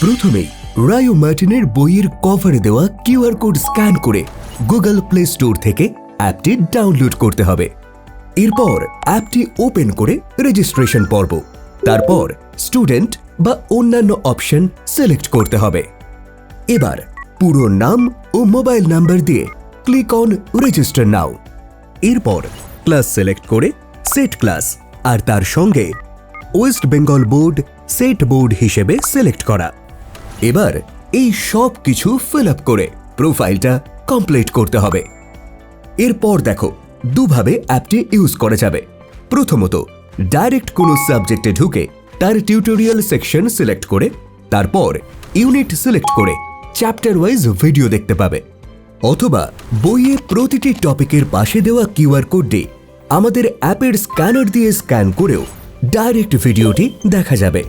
প্রথমেই রায়ো মার্টিনের বইয়ের কভারে দেওয়া কিউআর কোড স্ক্যান করে গুগল প্লে স্টোর থেকে অ্যাপটি ডাউনলোড করতে হবে। এরপর অ্যাপটি ওপেন করে রেজিস্ট্রেশন পর্ব, তারপর স্টুডেন্ট বা অন্যান্য অপশন সিলেক্ট করতে হবে। এবার পুরো নাম ও মোবাইল নাম্বার দিয়ে ক্লিক অন রেজিস্টার নাও। এরপর ক্লাস সিলেক্ট করে সেট ক্লাস আর তার সঙ্গে West Bengal board set board হিসেবে সিলেক্ট করা। এবার এই সব কিছু ফিল আপ করে প্রোফাইলটা কমপ্লিট করতে হবে। এরপর দেখো দুভাবে অ্যাপটি ইউজ করা যাবে। প্রথমত, ডাইরেক্ট কোনো সাবজেক্টে ঢুকে তার টিউটোরিয়াল সেকশন সিলেক্ট করে তারপর ইউনিট সিলেক্ট করে চ্যাপ্টার ওয়াইজ ভিডিও দেখতে পাবে। অথবা বইয়ে প্রতিটি টপিকের পাশে দেওয়া কিউআর কোডটি আমাদের অ্যাপের স্ক্যানার দিয়ে স্ক্যান করেও ডাইরেক্ট ভিডিওটি দেখা যাবে।